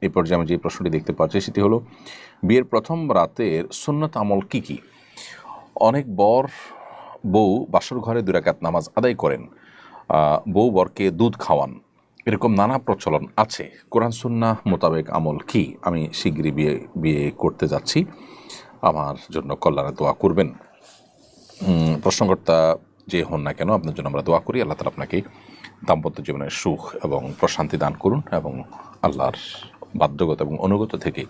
এই পর্যায়ে আমি যে প্রশ্নটি দেখতে পাচ্ছি সেটি হলো, বিয়ের প্রথম রাতের সুন্নত আমল কি কি? অনেক বর বউ বাসর ঘরে 2 রাকাত নামাজ আদায় করেন, বউ বরকে দুধ খাওয়ান, এরকম নানা প্রচলন আছে। কোরআন সুন্নাহ মোতাবেক আমল কি? আমি শীঘ্রই বিয়ে করতে যাচ্ছি, আমার জন্য কল্যাণে দোয়া করবেন। প্রশ্নকর্তা যে হন না কেন, আপনার জন্য আমরা দোয়া করি। আল্লাহ তাআলা আপনাকে দাম্পত্য জীবনের সুখ এবং প্রশান্তি দান করুন এবং আল্লাহর বাধ্যগত এবং অনুগত থেকে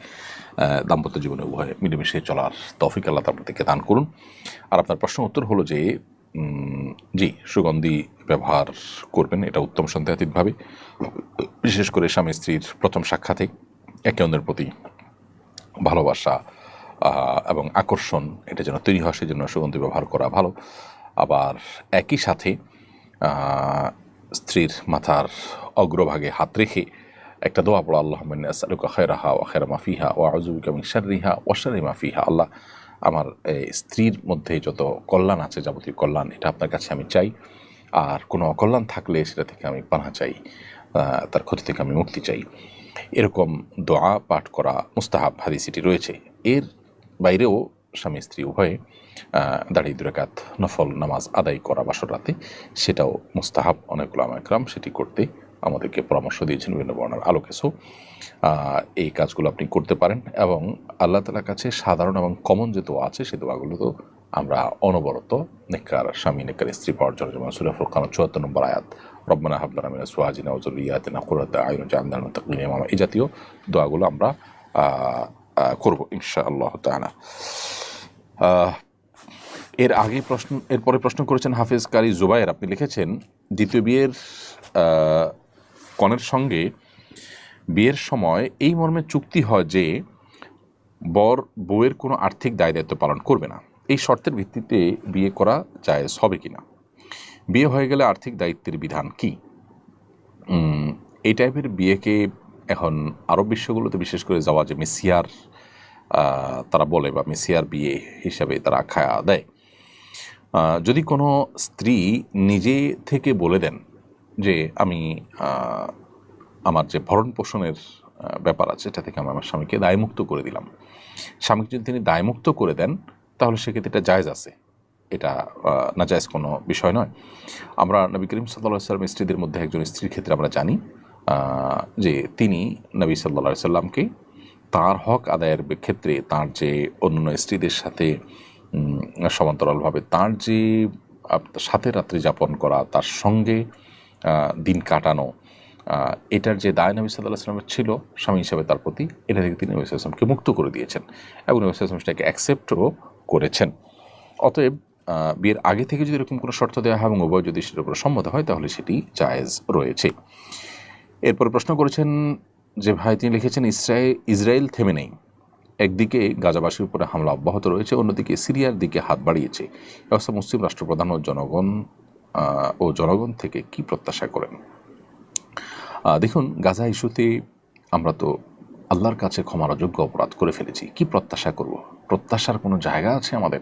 দাম্পত্য জীবনে উভয়ে মিলেমিশে চলার তৌফিক আল্লাহ তাআলা আপনাদেরকে দান করুন। আর আপনার প্রশ্ন উত্তর হলো যে জি, সুগন্ধি ব্যবহার করবেন, এটা উত্তম সন্দেহাতীতভাবে, বিশেষ করে স্বামী স্ত্রীর প্রথম সাক্ষাতে একে অন্যের প্রতি ভালোবাসা এবং আকর্ষণ এটা যেন তৈরি হয়, সেজন্য সুগন্ধি ব্যবহার করা ভালো। আবার একই সাথে স্ত্রীর মাথার অগ্রভাগে হাত রেখে একটা দোয়া পড়া, আল্লাহুম্মা ইন্নী আসআলুকা খায়রাহা ওয়া খায়রা মা ফিহা ওয়া আউযু বিকা মিন শাররিহা ওয়া শাররি মা ফিহা। আল্লাহ, আমার স্ত্রীর মধ্যে যত কল্যাণ আছে, যাবতীয় কল্যাণ, এটা আপনার কাছে আমি চাই, আর কোনো অকল্যাণ থাকলে সেটা থেকে আমি পানাহ চাই, তার ক্ষতি থেকে আমি মুক্তি চাই। এরকম দোয়া পাঠ করা মুস্তাহাব, হাদিসটি রয়েছে। এর বাইরেও স্বামী স্ত্রী উভয়ে দাঁড়িয়ে 2 রাকাত নফল নামাজ আদায় করা বাসর রাতে, সেটাও মুস্তাহাব। অনেক উলামা ইকরাম সেটি করতে আমাদেরকে পরামর্শ দিয়েছেন বিভিন্ন বর্ণনার আলোকে। সো এই কাজগুলো আপনি করতে পারেন এবং আল্লাহ তাআলার কাছে সাধারণ এবং কমন যে দোয়া আছে সেই দোয়াগুলো তো আমরা অনবরত নেককার স্বামী নেককার স্ত্রী পাওয়ার জন্য, যেমন সূরা ফুরকান ৭৪ নম্বর আয়াত, রব্বানা হাব লানা মিন আজওয়াজিনা ওয়া যুররিয়্যাতিনা কুররাতা আয়ুন ওয়াজআলনা লিল মুত্তাকিনা ইমামা, এই জাতীয় দোয়াগুলো আমরা করব ইনশাআল্লাহ তাআলা। এরপরে প্রশ্ন করেছেন হাফেজ কারি জুবায়ের। আপনি লিখেছেন, দ্বিতীয় বিয়ের কনের সঙ্গে বিয়ের সময় এই মর্মে চুক্তি হয় যে বর বউয়ের কোনো আর্থিক দায় দায়িত্ব পালন করবে না। এই শর্তের ভিত্তিতে বিয়ে করা জায়েজ হবে কিনা? বিয়ে হয়ে গেলে আর্থিক দায়িত্বের বিধান কি? এই টাইপের বিয়েকে এখন আরব বিশ্বগুলোতে বিশেষ করে জাওয়াজে মিসিয়ার তারা বলে, বা মিসিয়ার বিয়ে হিসাবে তারা আখ্যা দেয়। যদি কোনো স্ত্রী নিজে থেকে বলে দেন যে আমি আমার যে ভরণ পোষণের ব্যাপার আছে এটা থেকে আমি আমার স্বামীকে দায়মুক্ত করে দিলাম, স্বামীকে যদি তিনি দায়মুক্ত করে দেন তাহলে সেক্ষেত্রে এটা জায়েজ আছে, এটা নাজায়েজ কোনো বিষয় নয়। আমরা নবী করিম সাল্লাল্লাহু আলাইহি ওয়াসাল্লাম স্ত্রীদের মধ্যে একজন স্ত্রীর ক্ষেত্রে আমরা জানি যে তিনি নবী সাল্লাল্লাহু আলাইহি ওয়াসাল্লামকে তার হক আদায়ের ক্ষেত্রে তার যে অন্য স্ত্রীদের সাথে সমান্তরালভাবে তার যে সাথে রাত্রি যাপন করা, তার সঙ্গে দিন কাটানো, এটার যে দায় নবী সাল্লাল্লাহু আলাইহি ওয়াসাল্লামের ছিল স্বামী হিসেবে তার প্রতি, এটা থেকে তিনি নবী সাল্লাল্লাহু আলাইহি ওয়াসাল্লামকে মুক্ত করে দিয়েছেন এবং নবী সাল্লাল্লাহু আলাইহি ওয়াসাল্লাম সেটাকে অ্যাকসেপ্টও করেছেন। অতএব বিয়ের আগে থেকে যদি এরকম কোনো শর্ত দেওয়া হয় এবং উভয় যদি সেটার উপর সম্মত হয় তাহলে সেটি জায়েজ রয়েছে। এরপরে প্রশ্ন করেছেন যে ভাই, তিনি লিখেছেন, ইসরায়েল থেমে নেই, একদিকে গাজাবাসীর উপরে হামলা অব্যাহত রয়েছে, অন্যদিকে সিরিয়ার দিকে হাত বাড়িয়েছে। এ অবস্থা মুসলিম রাষ্ট্রপ্রধান ও জনগণ থেকে কি প্রত্যাশা করেন? দেখুন, গাজা ইস্যুতে আমরা তো আল্লাহর কাছে ক্ষমার অযোগ্য অপরাধ করে ফেলেছি, কি প্রত্যাশা করব? প্রত্যাশার কোনো জায়গা আছে আমাদের?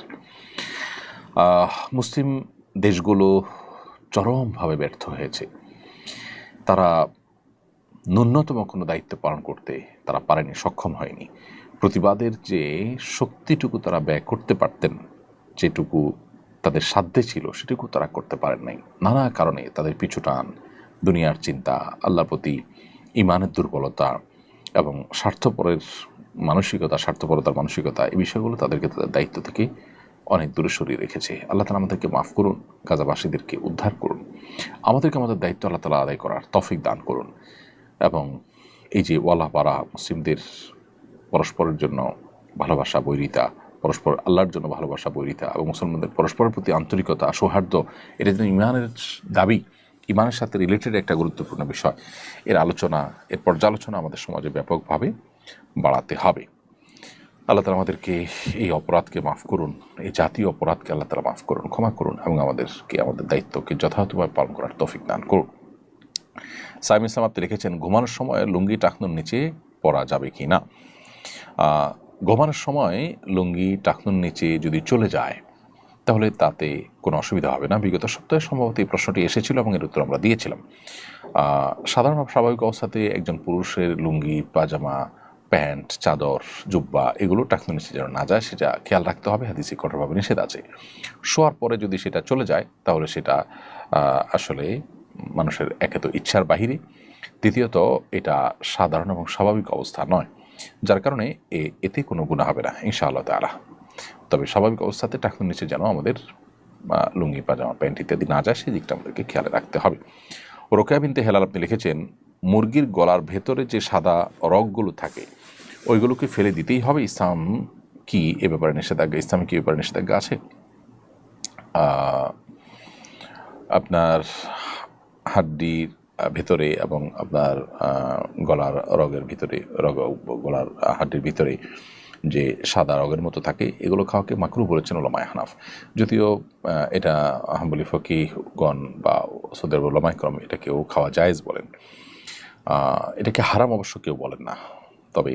মুসলিম দেশগুলো চরমভাবে ব্যর্থ হয়েছে, তারা ন্যূনতম কোনো দায়িত্ব পালন করতে তারা পারেনি, সক্ষম হয়নি। প্রতিবাদের যে শক্তিটুকু তারা ব্যয় করতে পারতেন, যেটুকু তাদের সাধ্যে ছিল সেটুকু তারা করতে পারেন নাই। নানা কারণে তাদের পিছুটান, দুনিয়ার চিন্তা, আল্লাহর প্রতি ঈমানের দুর্বলতা এবং স্বার্থপরতার মানসিকতা, এই বিষয়গুলো তাদেরকে তাদের দায়িত্ব থেকে অনেক দূরে সরিয়ে রেখেছে। আল্লাহ তাআলা আমাদেরকে মাফ করুন, গাজাবাসীদেরকে উদ্ধার করুন, আমাদেরকে আমাদের দায়িত্ব আল্লাহ তাআলা আদায় করার তৌফিক দান করুন এবং এই যে ওয়ালা পারা মুসলিমদের পরস্পরের জন্য ভালোবাসা, বৈরিতা, পরস্পর আল্লাহর জন্য ভালোবাসা, বৈরিতা এবং মুসলমানদের পরস্পরের প্রতি আন্তরিকতা, সৌহার্দ্য, এটা যেন ইমানের দাবি, ইমানের সাথে রিলেটেড একটা গুরুত্বপূর্ণ বিষয়, এর আলোচনা, এর পর্যালোচনা আমাদের সমাজে ব্যাপকভাবে বাড়াতে হবে। আল্লাহ তাআলা আমাদেরকে এই অপরাধকে মাফ করুন, এই জাতীয় অপরাধকে আল্লাহ তাআলা মাফ করুন, ক্ষমা করুন এবং আমাদেরকে আমাদের দায়িত্বকে যথাযথভাবে পালন করার তৌফিক দান করুন। সাইম ইসলাম আপনি লিখেছেন, ঘুমানোর সময় লুঙ্গি টাকনুর নিচে পরা যাবে কি না? ঘুমানোর সময় লুঙ্গি টাকনুর নিচে যদি চলে যায় তাহলে তাতে কোনো অসুবিধা হবে না। বিগত সপ্তাহে সম্ভবত এই প্রশ্নটি এসেছিল এবং এর উত্তর আমরা দিয়েছিলাম। সাধারণ স্বাভাবিক অবস্থাতে একজন পুরুষের লুঙ্গি, পাজামা, প্যান্ট, চাদর, জুব্বা এগুলো টাকনুর নিচে যেন না যায় সেটা খেয়াল রাখতে হবে। হাদিসে কঠোরভাবে নিষেধ আছে। শোয়ার পরে যদি সেটা চলে যায় তাহলে সেটা আসলে মানুষের একে তো ইচ্ছার বাহিরে, দ্বিতীয়ত এটা সাধারণ এবং স্বাভাবিক অবস্থা নয়, যার কারণে এতে কোনো গুনাহ হবে না ইনশাআল্লাহ তাআলা। তবে স্বাভাবিক অবস্থাতে টাকনুর নিচে যেন আমাদের লুঙ্গি, পাজামা, প্যান্ট ইত্যাদি না যায় সেদিকটা আমাদেরকে খেয়াল রাখতে হবে। রোকেয়া বিনতে হেলাল আপনি লিখেছেন, মুরগির গলার ভেতরে যে সাদা রগগুলো থাকে ওইগুলোকে ফেলে দিতেই হবে। ইসলাম কি এ ব্যাপারে নিষেধাজ্ঞা ইসলামে কি ব্যাপারে নিষেধাজ্ঞা আছে? আপনার হাড্ডির ভেতরে এবং আপনার গলার রগের ভিতরে গলার হাড্ডির ভিতরে যে সাদা রগের মতো থাকে এগুলো খাওয়াকে মাকরু বলেছেন ওলামায়ে হানাফ। যদিও এটা হাম্বলি ফকিহগণ বা সৌদি আরবের ওলামায়ে কেরাম এটাকেও খাওয়া জায়েজ বলেন। এটাকে হারাম অবশ্য কেউ বলেন না, তবে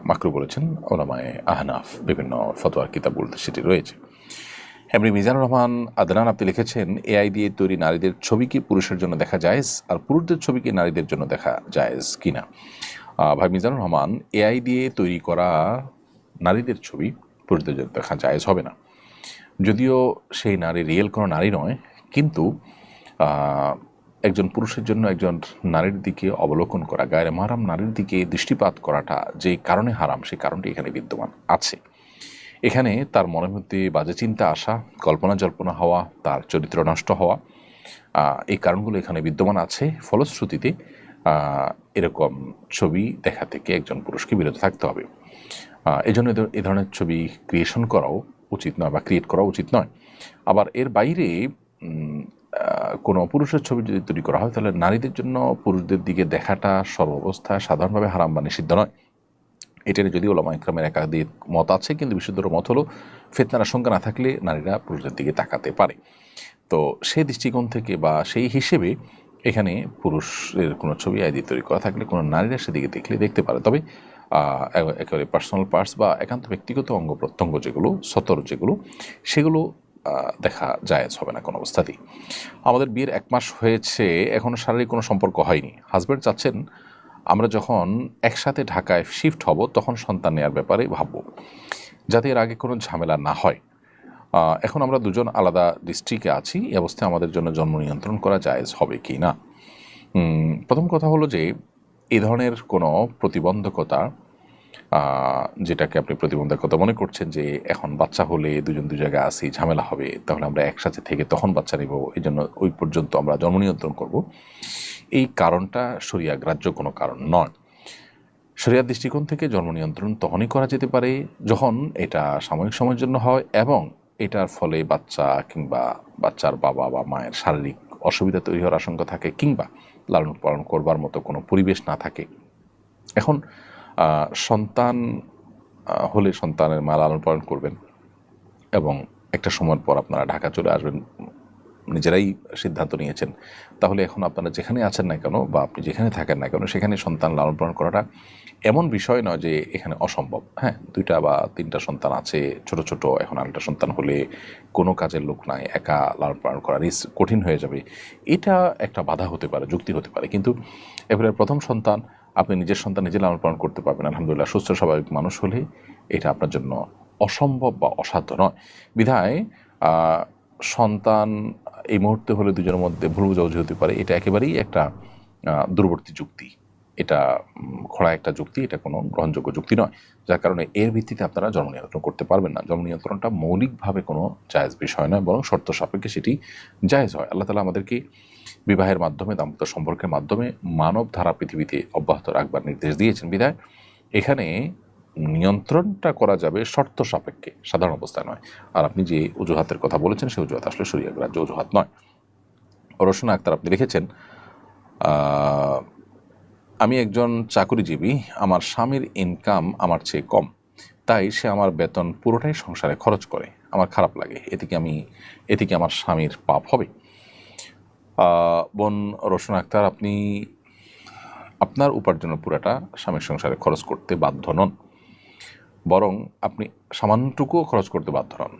মাকরু বলেছেন ওলামায়ে আহনাফ। বিভিন্ন ফতোয়ার কিতাবগুলোতে সেটি রয়েছে। এমনি মিজানুর রহমান আদনান আপনি লিখেছেন, এআই দিয়ে তৈরি নারীদের ছবি কি পুরুষের জন্য দেখা জায়েজ, আর পুরুষদের ছবি কি নারীদের জন্য দেখা জায়েজ কিনা? ভাই মিজানুর রহমান, এআই দিয়ে তৈরি করা নারীদের ছবি পুরুষদের জন্য দেখা জায়েজ হবে না। যদিও সেই নারী রিয়েল কোনো নারী নয়, কিন্তু একজন পুরুষের জন্য একজন নারীর দিকে অবলোকন করা, গায়ের মাহরাম নারীর দিকে দৃষ্টিপাত করাটা যে কারণে হারাম সেই কারণটি এখানে বিদ্যমান আছে। এখানে তার মনের মধ্যে বাজে চিন্তা আসা, কল্পনা জল্পনা হওয়া, তার চরিত্র নষ্ট হওয়া, এই কারণগুলো এখানে বিদ্যমান আছে। ফলশ্রুতিতে এরকম ছবি দেখা থেকে একজন পুরুষকে বিরত থাকতে হবে। এই জন্য এ ধরনের ছবি ক্রিয়েশন করাও উচিত নয় বা ক্রিয়েট করা উচিত নয়। আবার এর বাইরে কোনো পুরুষের ছবি যদি তৈরি করা হয় তাহলে নারীদের জন্য পুরুষদের দিকে দেখাটা সর্বাবস্থায় সাধারণভাবে হারাম বা নিষিদ্ধ নয়। এটার যদিও ওলামা ইকরামের একাধিক মত আছে, কিন্তু বিশুদ্ধর মত হলো ফিতনার আশঙ্কা না থাকলে নারীরা পুরুষদের দিকে তাকাতে পারে। তো সেই দৃষ্টিকোণ থেকে বা সেই হিসেবে এখানে পুরুষের কোনো ছবি আইডি তৈরি করা থাকলে কোনো নারীরা সেদিকে দেখতে পারে। তবে একেবারে পার্সোনাল পার্টস বা একান্ত ব্যক্তিগত অঙ্গ প্রত্যঙ্গ যেগুলো সতর যেগুলো সেগুলো দেখা জায়েজ হবে না কোনো অবস্থাতেই। আমাদের বিয়ের 1 মাস হয়েছে, এখনও শারীরিক কোনো সম্পর্ক হয়নি। হাজব্যান্ড চাচ্ছেন আমরা যখন একসাথে ঢাকায় শিফট হব তখন সন্তান নেওয়ার ব্যাপারে ভাবব, যাতে এর আগে কোনো ঝামেলা না হয়। এখন আমরা দুজন আলাদা ডিস্ট্রিক্টে আছি, এই অবস্থায় আমাদের জন্য জন্ম নিয়ন্ত্রণ করা জায়েজ হবে কি না? প্রথম কথা হলো যে এই ধরনের কোনো প্রতিবন্ধকতা, যেটাকে আপনি প্রতিবন্ধকতা মনে করছেন যে এখন বাচ্চা হলে দুজন দু জায়গায় আসি ঝামেলা হবে, তাহলে আমরা একসাথে থেকে তখন বাচ্চা নেব, এই জন্য ওই পর্যন্ত আমরা জন্ম নিয়ন্ত্রণ করব, এই কারণটা শরিয়া গ্রাহ্য কোনো কারণ নয়। শরিয়ার দৃষ্টিকোণ থেকে জন্ম নিয়ন্ত্রণ তখনই করা যেতে পারে যখন এটা সাময়িক সময়ের জন্য হয় এবং এটার ফলে বাচ্চা কিংবা বাচ্চার বাবা বা মায়ের শারীরিক অসুবিধা তৈরি হওয়ার আশঙ্কা থাকে কিংবা লালন পালন করবার মতো কোনো পরিবেশ না থাকে। এখন সন্তান হলে সন্তানের মা লালন পালন করবেন এবং একটা সময়ের পর আপনারা ঢাকা চলে আসবেন, নিজেরাই সিদ্ধান্ত নিয়েছেন, তাহলে এখন আপনারা যেখানে আছেন না কেন বা আপনি যেখানে থাকেন না কেন সেখানে সন্তান লালন পালন করাটা এমন বিষয় নয় যে এখানে অসম্ভব। হ্যাঁ, 2টা বা 3টা সন্তান আছে ছোট ছোট, এখন আরেকটা সন্তান হলে কোনো কাজের লোক নাই, একা লালন পালন করা কঠিন হয়ে যাবে, এটা একটা বাধা হতে পারে, যুক্তি হতে পারে। কিন্তু এবারে প্রথম সন্তান আপনি নিজের সন্তান নিজে লালন পালন করতে পারবেন আলহামদুলিল্লাহ, সুস্থ স্বাভাবিক মানুষ হলে এটা আপনার জন্য অসম্ভব বা অসাধ্য নয়। বিধায় সন্তান এই মুহূর্তে হলে দুজনের মধ্যে ভুল বোঝাবুঝি হতে পারে, এটা একেবারেই একটা দূরবর্তী যুক্তি, এটা খোলা একটা যুক্তি, এটা কোনো গ্রহণযোগ্য যুক্তি নয়, যার কারণে এর ভিত্তিতে আপনারা জন্ম নিয়ন্ত্রণ করতে পারবেন না। জন্ম নিয়ন্ত্রণটা মৌলিকভাবে কোনো জায়েজ বিষয় নয়, বরং শর্ত সাপেক্ষে সেটি জায়েজ হয়। আল্লাহ তাআলা আমাদেরকে বিবাহের মাধ্যমে দাম্পত্য সম্পর্কের মাধ্যমে মানব ধারা পৃথিবীতে অব্যাহত রাখবার নির্দেশ দিয়েছেন। বিধায় এখানে নিয়ন্ত্রণটা করা যাবে শর্ত সাপেক্ষে, সাধারণ অবস্থায় নয়। আর আপনি যে অজুহাতের কথা বলেছেন সেই অজুহাত আসলে শরিয়া গ্রাহ্য অজুহাত নয়। রোশনা আক্তার আপনি লিখেছেন, আমি একজন চাকরিজীবী, আমার স্বামীর ইনকাম আমার চেয়ে কম, তাই সে আমার বেতন পুরোটাই সংসারে খরচ করে, আমার খারাপ লাগে, এতে কি আমার স্বামীর পাপ হবে? বোন রোশনা আক্তার, আপনি আপনার উপার্জনের পুরোটা স্বামীর সংসারে খরচ করতে বাধ্য নন, বরং আপনি সামান্যটুকুও খরচ করতে বাধ্য নন।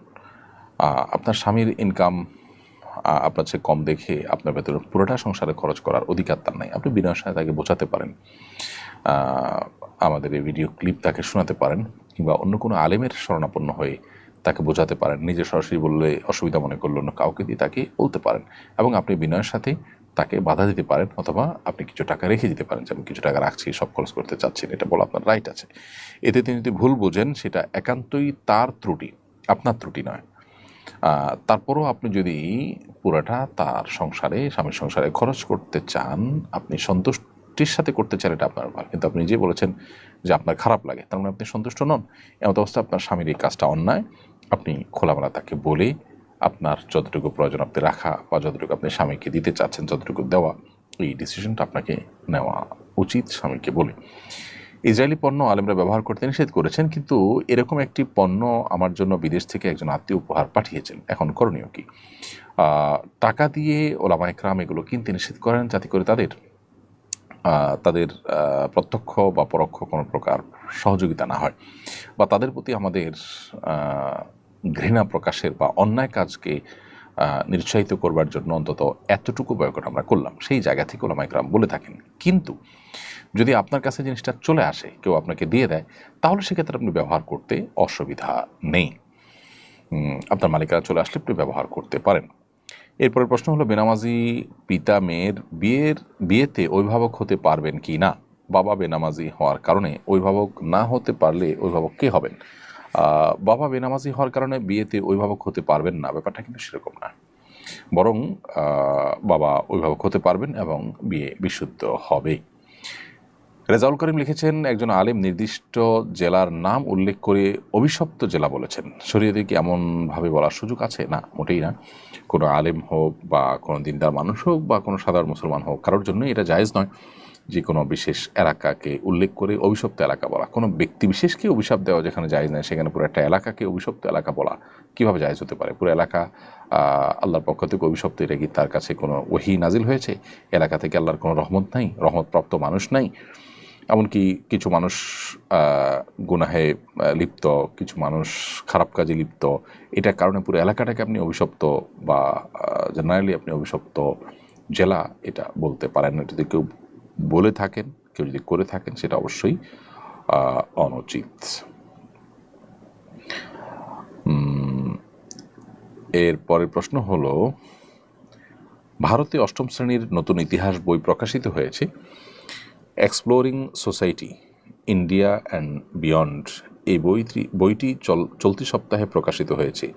আপনার স্বামীর ইনকাম আপনার চেয়ে কম দেখে আপনার ভেতরে পুরোটা সংসারে খরচ করার অধিকার তার নাই। আপনি বিনয়ের সাথে তাকে বোঝাতে পারেন, আমাদের এই ভিডিও ক্লিপ তাকে শোনাতে পারেন, কিংবা অন্য কোনো আলেমের শরণাপন্ন হয়ে তাকে বোঝাতে পারেন। নিজে সরাসরি বললে অসুবিধা মনে করলে অন্য কাউকে দিয়ে তাকে বলতে পারেন, এবং আপনি বিনয়ের সাথে তাকে বাধা দিতে পারেন, অথবা আপনি কিছু টাকা রেখে দিতে পারেন যে আমি কিছু টাকা রাখছি, সব খরচ করতে চাচ্ছি না, এটা বলা আপনার রাইট আছে। এতে তিনি যদি ভুল বোঝেন সেটা একান্তই তার ত্রুটি, আপনার ত্রুটি নয়। তারপরও আপনি যদি পুরাটা তার সংসারে, স্বামীর সংসারে খরচ করতে চান, আপনি সন্তুষ্টির সাথে করতে চান, এটা আপনার ব্যাপার। কিন্তু আপনি নিজে বলেছেন যে আপনার খারাপ লাগে, তার মানে আপনি সন্তুষ্ট নন। এমন অবস্থায় আপনার স্বামীর এই কাজটা অন্যায়। আপনি খোলামেলা তাকে বলে আপনার যতটুকু প্রয়োজন আপনি রাখা, বা যতটুকু আপনি স্বামীকে দিতে চাচ্ছেন, যতটুকু দেওয়া, এই ডিসিশনটা আপনাকে নেওয়া উচিত স্বামীকে বলে। ইসরায়েলি পণ্য আলেমরা ব্যবহার করতে নিষেধ করেছেন, কিন্তু এরকম একটি পণ্য আমার জন্য বিদেশ থেকে একজন আত্মীয় উপহার পাঠিয়েছেন, এখন করণীয় কি? টাকা দিয়ে ওলামায়ে কেরাম এগুলো কিনতে নিষেধ করেন, যাতে করে তাদের প্রত্যক্ষ বা পরোক্ষ কোনো প্রকার সহযোগিতা না হয়, বা তাদের প্রতি আমাদের ঘৃণা প্রকাশের বা অন্যায় কাজকে নিরুৎসাহিত করবার জন্য অন্তত এতটুকু বয়কট আমরা করলাম, সেই জায়গা থেকে ওলামায়ে কেরাম বলে থাকেন। কিন্তু যদি আপনার কাছে জিনিসটা চলে আসে, কেউ আপনাকে দিয়ে দেয়, তাহলে সেক্ষেত্রে আপনি ব্যবহার করতে অসুবিধা নেই। আপনার মালিকারা চলে আসলে আপনি ব্যবহার করতে পারেন। এরপরের প্রশ্ন হলো, বেনামাজি পিতা মেয়ের বিয়েতে অভিভাবক হতে পারবেন কি না? বাবা বেনামাজি হওয়ার কারণে অভিভাবক না হতে পারলে অভিভাবক কে হবেন? বাবা বেনামাজি হওয়ার কারণে বিয়েতে অভিভাবক হতে পারবেন না, ব্যাপারটা কিন্তু সেরকম না। বরং বাবা অভিভাবক হতে পারবেন এবং বিয়ে বিশুদ্ধ হবে। রেজাউল করিম লিখেছেন, একজন আলেম নির্দিষ্ট জেলার নাম উল্লেখ করে অভিশপ্ত জেলা বলেছেন, শরীয়তে কি এমনভাবে বলার সুযোগ আছে? না, মোটেই না। কোনো আলেম হোক বা কোনো দিনদার মানুষ হোক বা কোনো সাধারণ মুসলমান হোক, কারোর জন্য এটা জায়েজ নয় যে কোনো বিশেষ এলাকাকে উল্লেখ করে অভিশপ্ত এলাকা বলা। কোনো ব্যক্তি বিশেষকে অভিশাপ দেওয়া যেখানে জায়েজ নয়, সেখানে পুরো একটা এলাকাকে অভিশপ্ত এলাকা বলা কীভাবে জায়েজ হতে পারে? পুরো এলাকা আল্লাহর পক্ষ থেকে অভিশপ্ত, এটা কি তার কাছে কোনো ওহী নাজিল হয়েছে? এলাকা থেকে আল্লাহর কোনো রহমত নাই, রহমতপ্রাপ্ত মানুষ নাই? এমনকি কিছু মানুষ গুনাহে লিপ্ত, কিছু মানুষ খারাপ কাজে লিপ্ত, এটার কারণে পুরো এলাকাটাকে আপনি অভিশপ্ত বা জেনারেলি আপনি অভিশপ্ত জেলা এটা বলতে পারেন না। যদি কেউ বলে থাকেন, কেউ যদি করে থাকেন, সেটা অবশ্যই অনুচিত। এর পরের প্রশ্ন হলো, ভারতে 8ম শ্রেণীর নতুন ইতিহাস বই প্রকাশিত হয়েছে। Exploring society India and beyond, এই বইটি চলতি সপ্তাহে প্রকাশিত হয়েছে।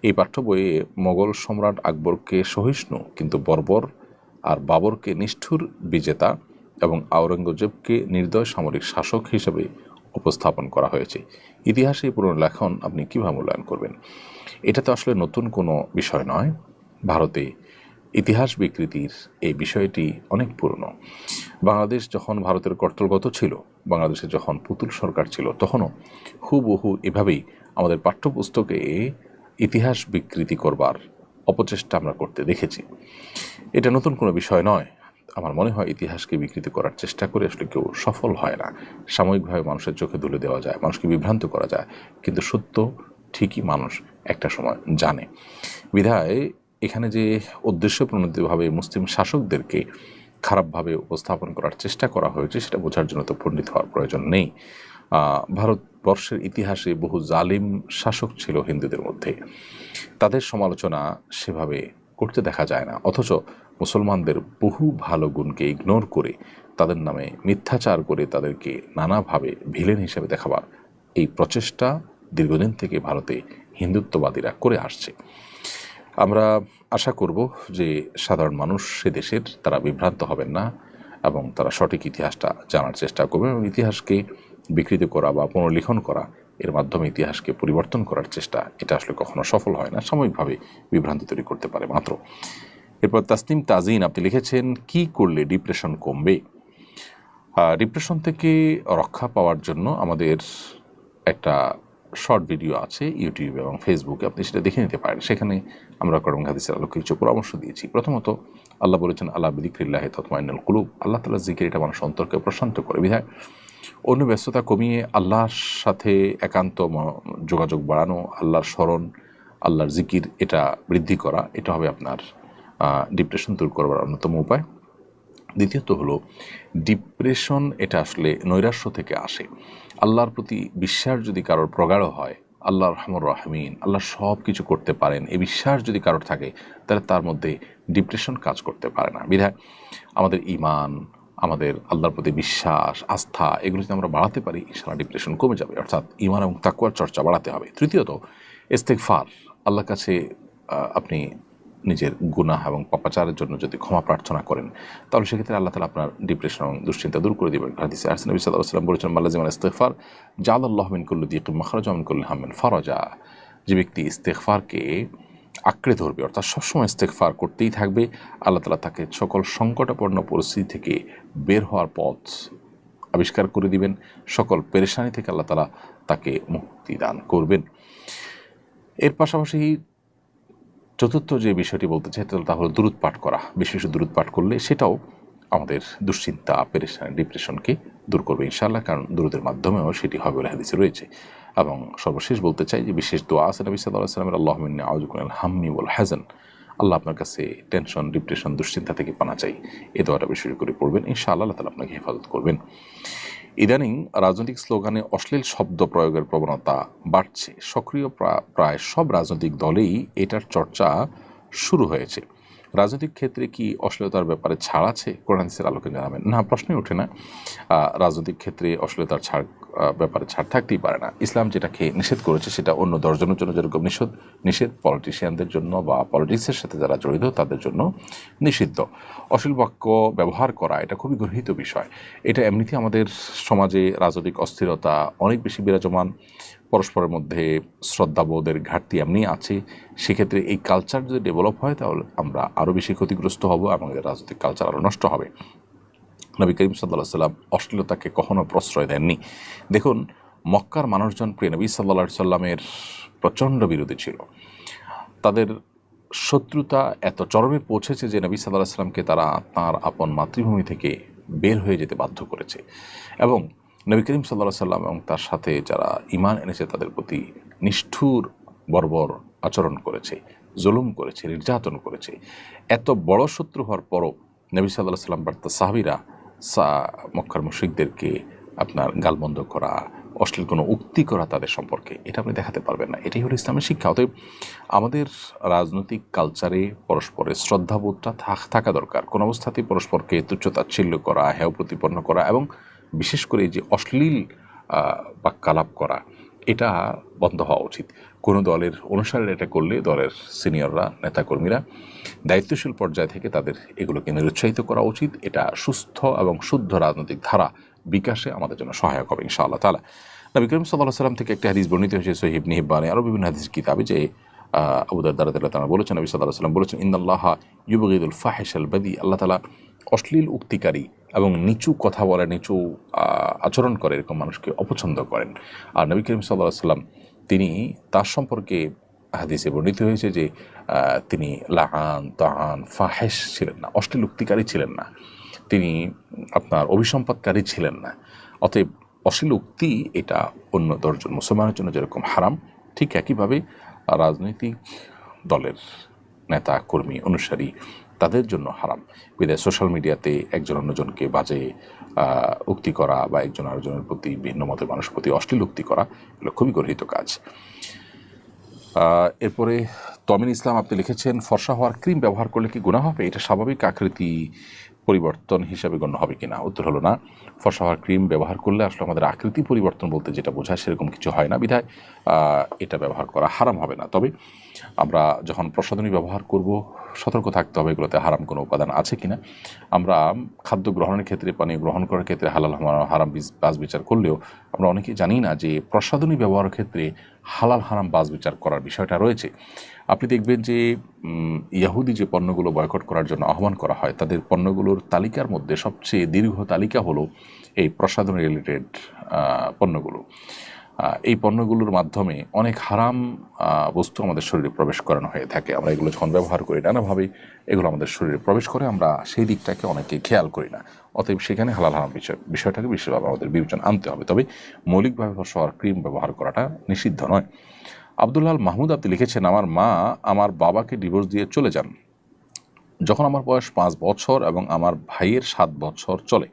এই পাঠ্য বইয়ে মোগল সম্রাট আকবরকে সহিষ্ণু কিন্তু বর্বর, আর বাবরকে নিষ্ঠুর বিজেতা এবং আওরঙ্গজেবকে নির্দয় সামরিক শাসক হিসেবে উপস্থাপন করা হয়েছে। ইতিহাসে এই পুনর্লেখন আপনি কীভাবে মূল্যায়ন করবেন? এটা তো আসলে নতুন কোনো বিষয় নয়। ভারতে ইতিহাস বিকৃতির এই বিষয়টি অনেক পুরনো। বাংলাদেশ যখন ভারতের কর্তৃগত ছিল, বাংলাদেশে যখন পুতুল সরকার ছিল, তখনও হুবহু এভাবেই আমাদের পাঠ্যপুস্তকে ইতিহাস বিকৃতি করবার অপচেষ্টা আমরা করতে দেখেছি। এটা নতুন কোনো বিষয় নয়। আমার মনে হয় ইতিহাসকে বিকৃতি করার চেষ্টা করে আসলে কেউ সফল হয় না। সাময়িকভাবে মানুষের চোখে ধুলে দেওয়া যায়, মানুষকে বিভ্রান্ত করা যায়, কিন্তু সত্য ঠিকই মানুষ একটা সময় জানে। বিধায় এখানে যে উদ্দেশ্যপ্রণোদিতভাবে মুসলিম শাসকদেরকে খারাপভাবে উপস্থাপন করার চেষ্টা করা হয়েছে, সেটা বোঝার জন্য তো পণ্ডিত হওয়ার প্রয়োজন নেই। ভারতবর্ষের ইতিহাসে বহু জালিম শাসক ছিল হিন্দুদের মধ্যে, তাদের সমালোচনা সেভাবে করতে দেখা যায় না। অথচ মুসলমানদের বহু ভালো গুণকে ইগনোর করে, তাদের নামে মিথ্যাচার করে, তাদেরকে নানাভাবে ভিলেন হিসেবে দেখাবার এই প্রচেষ্টা দীর্ঘদিন থেকে ভারতে হিন্দুত্ববাদীরা করে আসছে। আমরা আশা করব যে সাধারণ মানুষ সে দেশের, তারা বিভ্রান্ত হবেন না এবং তারা সঠিক ইতিহাসটা জানার চেষ্টা করবেন, এবং ইতিহাসকে বিকৃত করা বা পুনর্লিখন করা, এর মাধ্যমে ইতিহাসকে পরিবর্তন করার চেষ্টা, এটা আসলে কখনো সফল হয় না, সাময়িকভাবে বিভ্রান্তি তৈরি করতে পারে মাত্র। এরপর তাসনিম তাজিন আপনি লিখেছেন, কি করলে ডিপ্রেশন কমবে? ডিপ্রেশন থেকে রক্ষা পাওয়ার জন্য আমাদের একটা শর্ট ভিডিও আছে ইউটিউব এবং ফেসবুকে, আপনি সেটা দেখে নিতে পারেন। সেখানে আমরা কোরআন হাদিসের আলোকে কিছু পরামর্শ দিয়েছি। প্রথমত, আল্লাহ বলেছেন, আল্লাহ বিযিকরিল্লাহি তাতমাইন্নুল কুলুব, আল্লাহ তাআলার জিকির এটা মানুষ অন্তরকে প্রশান্ত করে। বিধায় অন্য ব্যস্ততা কমিয়ে আল্লাহর সাথে একান্ত যোগাযোগ বাড়ানো, আল্লাহর স্মরণ, আল্লাহর জিকির এটা বৃদ্ধি করা, এটা হবে আপনার ডিপ্রেশন দূর করবার অন্যতম উপায়। দ্বিতীয়ত হলো ডিপ্রেশন, এটা আসলে নৈরাশ্য থেকে আসে। আল্লাহর প্রতি বিশ্বাস যদি কারোর প্রগাঢ় হয়, আল্লাহ রহমান রাহমিন, আল্লাহ সব কিছু করতে পারেন, এই বিশ্বাস যদি কারোর থাকে, তাহলে তার মধ্যে ডিপ্রেশন কাজ করতে পারে না। বিধায় আমাদের ঈমান, আমাদের আল্লাহর প্রতি বিশ্বাস, আস্থা, এগুলো যদি আমরা বাড়াতে পারি, ইনশাআল্লাহ ডিপ্রেশন কমে যাবে। অর্থাৎ ঈমান এবং তাকওয়ার চর্চা বাড়াতে হবে। তৃতীয়ত ইস্তেগফার, আল্লাহর কাছে আপনি নিজের গুনাহ এবং পাপাচারের জন্য যদি ক্ষমা প্রার্থনা করেন, তাহলে সেক্ষেত্রে আল্লাহ তাআলা আপনার ডিপ্রেশন এবং দুশ্চিন্তা দূর করে দেবেন। হাদিসে আসছে, নবী সাল্লাল্লাহু আলাইহি ওয়াসাল্লাম বলেছেন, মাল্লাজিমাল ইস্তিগফার জাআলাল্লাহু মিন কুল্লি দিকিন মাখরাজা ওয়া মিন কুল্লি হাম্মিন ফারাজা। যে ব্যক্তি ইস্তেগফারকে আঁকড়ে ধরবে, অর্থাৎ সবসময় ইস্তেগফার করতেই থাকবে, আল্লাহ তাআলা তাকে সকল সংকটাপন্ন পরিস্থিতি থেকে বের হওয়ার পথ আবিষ্কার করে দিবেন, সকল পেরেশানি থেকে আল্লাহ তাআলা তাকে মুক্তি দান করবেন। এর পাশাপাশি চতুর্থ যে বিষয়টি বলতে চাই তা হলো দুরূদ পাঠ করা। বিশেষ দুরূদ পাঠ করলে সেটাও আমাদের দুশ্চিন্তা, পেরেশানি, ডিপ্রেশনকে দূর করবে ইনশাআল্লাহ, কারণ দুরূদের মাধ্যমেও সেটি হবে বলে হাদিসে রয়েছে। এবং সর্বশেষ বলতে চাই যে বিশেষ দোয়া আছে নবী সাল্লাল্লাহু আলাইহি ওয়াসাল্লামের, আল্লাহুম্মা ইন্নী আউযু বিকা মিনাল হাম্মি ওয়াল হাযান, আল্লাহ আপনার কাছে টেনশন, ডিপ্রেশন, দুশ্চিন্তা থেকে পানা চাই। এই দোয়াটা বেশি করে পড়বেন, ইনশাআল্লাহ আল্লাহ তাআলা আপনাকে হেফাজত করবেন। ইদানিং রাজনৈতিক স্লোগানে অশ্লীল শব্দ প্রয়োগের প্রবণতা বাড়ছে। সক্রিয় প্রায় সব রাজনৈতিক দলেই এটার চর্চা শুরু হয়েছে। রাজনৈতিক ক্ষেত্রে কি অশ্লীলতার ব্যাপারে ছাড় আছে? কোরআন হাদিসের আলোকে জানাবেন। না, প্রশ্নই ওঠে না। রাজনৈতিক ক্ষেত্রে অশ্লীলতার ব্যাপারে ছাড় থাকতেই পারে না। ইসলাম যেটাকে নিষেধ করেছে সেটা অন্য 10 জনের জন্য যেরকম নিষেধ, পলিটিশিয়ানদের জন্য বা পলিটিক্সের সাথে যারা জড়িত তাদের জন্য নিষিদ্ধ। অশ্লীল বাক্য ব্যবহার করা এটা খুবই গর্হিত বিষয়। এটা এমনিতেই আমাদের সমাজে রাজনৈতিক অস্থিরতা অনেক বেশি বিরাজমান, পরস্পরের মধ্যে শ্রদ্ধাবোধের ঘাটতি এমনি আছে। সেক্ষেত্রে এই কালচার যদি ডেভেলপ হয়, তাহলে আমরা আরও বেশি ক্ষতিগ্রস্ত হব, আমাদের রাজনৈতিক কালচার আরও নষ্ট হবে। নবী করিম সাল্লাল্লাহু আলাইহি ওয়াসাল্লাম অশ্লীলতাকে কখনো প্রশ্রয় দেননি। দেখুন, মক্কার মানুষজন প্রিয় নবী সাল্লাল্লাহু আলাইহি ওয়াসাল্লামের প্রচণ্ড বিরোধী ছিল। তাদের শত্রুতা এত চরমে পৌঁছেছে যে নবী সাল্লাল্লাহু আলাইহি ওয়াসাল্লামকে তারা তাঁর আপন মাতৃভূমি থেকে বের হয়ে যেতে বাধ্য করেছে। এবং নবী করিম সাল্লাল্লাহু আলাইহি ওয়াসাল্লাম এবং তার সাথে যারা ঈমান এনেছে তাদের প্রতি নিষ্ঠুর বর্বর আচরণ করেছে, জুলুম করেছে, নির্যাতন করেছে। এত বড় শত্রু হওয়ার পরও নবী সাল্লাল্লাহু আলাইহি ওয়াসাল্লাম বা তার সাহাবীরা মক্কার মুশরিকদেরকে আপনার গালমন্দ করা, অশ্লীল কোনো উক্তি করা তাদের সম্পর্কে, এটা আপনি দেখাতে পারবেন না। এটাই হলো ইসলামের শিক্ষা। অতএব আমাদের রাজনৈতিক কালচারে পরস্পরের শ্রদ্ধাবোধটা থাকা দরকার। কোনো অবস্থাতেই পরস্পরকে তুচ্ছতাচ্ছিল্য করা, হেয় প্রতিপন্ন করা এবং বিশেষ করে যে অশ্লীল বাক্যালাপ করা, এটা বন্ধ হওয়া উচিত। কোনো দলের অনুসারে এটা করলে দলের সিনিয়ররা, নেতাকর্মীরা দায়িত্বশীল পর্যায় থেকে তাদের এগুলোকে নিরুৎসাহিত করা উচিত। এটা সুস্থ এবং শুদ্ধ রাজনৈতিক ধারা বিকাশে আমাদের জন্য সহায়ক হবে ইনশাআল্লাহ তাআলা। নবী করিম সাল্লাল্লাহু আলাইহি ওয়াসাল্লাম থেকে একটা হাদিস বর্ণিত হয়েছে সহিহ ইবনে হিব্বানে, আরও বিভিন্ন হাদিস কিতাবে, যে আবু দারদা রাদিয়াল্লাহু তাআলা বলেছেন, নবী সাল্লাল্লাহু আলাইহি ওয়াসাল্লাম বলেছেন, ইন্নাল্লাহা ইউবগিদুল ফাহিশাল বাদি, আল্লাহ তাআলা অশ্লীল উক্তিকারী এবং নিচু কথা বলে, নিচু আচরণ করে এরকম মানুষকে অপছন্দ করেন। আর নবী করিম সাল্লাল্লাহু আলাইহি ওয়াসাল্লাম তিনি তার সম্পর্কে হাদিসে বর্ণিত হয়েছে যে তিনি লাআন, তাআন, ফাহিশ ছিলেন না, অশ্লীল উক্তিকারী ছিলেন না, তিনি আপনার অভিসম্পাদকারী ছিলেন না। অতএব অশ্লীল উক্তি এটা অন্য 10 জন মুসলমানের জন্য যেরকম হারাম, ঠিক একইভাবে রাজনৈতিক দলের নেতা, কর্মী, অনুসারী তাদের জন্য হারাম। বিদায় সোশ্যাল মিডিয়াতে একজন অন্যজনকে বাজে উক্তি করা বা একজন আরেকজনের প্রতি, ভিন্ন মতের মানুষের প্রতি অশ্লীল উক্তি করা, এগুলো খুবই গর্হিত কাজ। এরপরে তমিন ইসলাম আপনি লিখেছেন, ফর্সা হওয়ার ক্রিম ব্যবহার করলে কি গুনাহ হবে? এটা স্বাভাবিক আকৃতি পরিবর্তন হিসাবে গণ্য হবে কিনা? উত্তর হলো না। ফর্সা হওয়ার ক্রিম ব্যবহার করলে আসলে আমাদের আকৃতি পরিবর্তন বলতে যেটা বোঝায় সেরকম কিছু হয় না, বিধায় এটা ব্যবহার করা হারাম হবে না। তবে আমরা যখন প্রসাধনী ব্যবহার করব, সতর্ক থাকতে হবে এগুলোতে হারাম কোনো উপাদান আছে কিনা। আমরা খাদ্য গ্রহণের ক্ষেত্রে, পানীয় গ্রহণ করার ক্ষেত্রে হালাল হারাম বাছ বিচার করলেও আমরা অনেকেই জানি না যে প্রসাধনী ব্যবহারের ক্ষেত্রে হালাল হারাম বাছ বিচার করার বিষয়টা রয়েছে। আপনি দেখবেন যে ইয়াহুদি যে পণ্যগুলো বয়কট করার জন্য আহ্বান করা হয়, তাদের পণ্যগুলোর তালিকার মধ্যে সবচেয়ে দীর্ঘ তালিকা হলো এই প্রসাধনী রিলেটেড পণ্যগুলো। এই পণ্যগুলোর মাধ্যমে অনেক হারাম বস্তু আমাদের শরীরে প্রবেশ করানো হয়ে থাকে। আমরা এগুলো যখন ব্যবহার করি, নানাভাবে এগুলো আমাদের শরীরে প্রবেশ করে, আমরা সেই দিকটাকে অনেকে খেয়াল করি না। অতএব সেখানে হালাল হারাম বিষয়টাকে বিশেষভাবে আমাদের বিবেচনা আনতে হবে। তবে মৌলিকভাবে ফর্সা হওয়ার ক্রিম ব্যবহার করাটা নিষিদ্ধ নয়। আব্দুল্লাহ মাহমুদ আপনি লিখেছেন, আমার মা আমার বাবাকে ডিভোর্স দিয়ে চলে যান যখন আমার বয়স 5 বছর এবং আমার ভাইয়ের 7 বছর চলে।